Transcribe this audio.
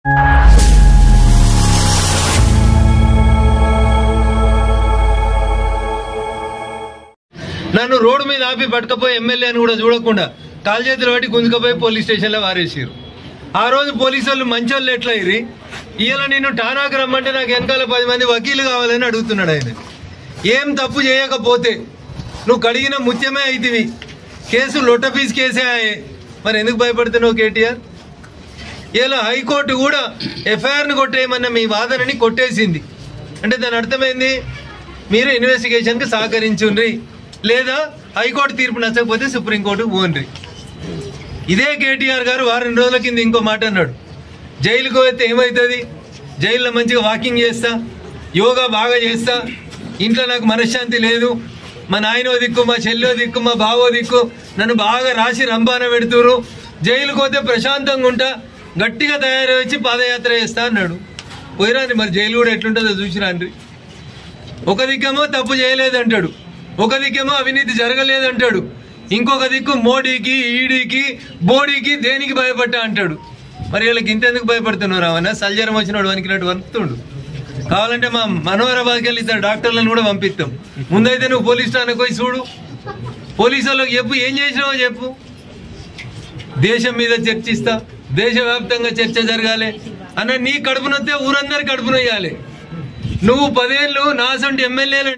నన్ను రోడ్డు మీద ఆపి పట్టుకపోయి ఎమ్మెల్యే అని కూడా చూడకుండా కాలు చేతులు పట్టి గుంజుకపోయి పోలీస్ స్టేషన్లో వారేసారు. ఆ రోజు పోలీసు వాళ్ళు మంచోళ్ళు ఎట్లా అయ్యి ఇవాళ నేను ఠానాకు రమ్మంటే నాకు వెనకాల 10 మంది వకీలు కావాలని అడుగుతున్నాడు ఆయన. ఏం తప్పు చేయకపోతే నువ్వు కడిగిన ముత్యమే అయితివి, కేసు లొట్టపీస్ కేసే ఆయే, మరి ఎందుకు భయపడుతున్నావు కేటీఆర్? ఇలా హైకోర్టు కూడా ఎఫ్ఐఆర్ని కొట్టేయమన్న మీ వాదనని కొట్టేసింది. అంటే దాని అర్థమైంది, మీరు ఇన్వెస్టిగేషన్కి సహకరించుండ్రి, లేదా హైకోర్టు తీర్పు నచ్చకపోతే సుప్రీంకోర్టుకు పోండ్రి. ఇదే కేటీఆర్ గారు వారం రోజుల కింద ఇంకో మాట అన్నాడు, జైలుకు పోతే ఏమవుతుంది, జైల్లో మంచిగా వాకింగ్ చేస్తా, యోగా బాగా చేస్తా, ఇంట్లో నాకు మనశ్శాంతి లేదు, మా నాయనో దిక్కు, మా చెల్లో దిక్కు, మా బావో దిక్కు నన్ను బాగా రాసి రంబాన పెడుతురు, జైలుకు పోతే ప్రశాంతంగా ఉంటా, గట్టిగా తయారు వచ్చి పాదయాత్ర చేస్తా అన్నాడు. పోయిరాండి, మరి జైలు కూడా ఎట్లుంటుందో చూసిరాండ్రి. ఒక దిక్కేమో తప్పు చేయలేదంటాడు, ఒక దిక్కేమో అవినీతి జరగలేదంటాడు, ఇంకొక దిక్కు మోడీకి, ఈడీకి, బోడీకి దేనికి భయపడ్డా అంటాడు. మరి వీళ్ళకి ఇంతెందుకు భయపడుతున్నారు? అవన్నా సల్జరం వచ్చినాడు వణికినట్టు వణుకుతుండు. కావాలంటే మా మనోహరాబాద్కి వెళ్ళి ఇద్దరు డాక్టర్లను కూడా పంపిస్తాం. ముందైతే నువ్వు పోలీస్ స్టేషన్కి పోయి చూడు, పోలీసు వాళ్ళకి చెప్పు ఏం చేసినావో చెప్పు. దేశం మీద చర్చిస్తా, దేశవ్యాప్తంగా చర్చ జరగాలి అన్న నీ కడుపునొస్తే ఊరందరి కడుపునొయ్యాలి. నువ్వు 10 ఏళ్ళు నా సొంటి ఎమ్మెల్యేలు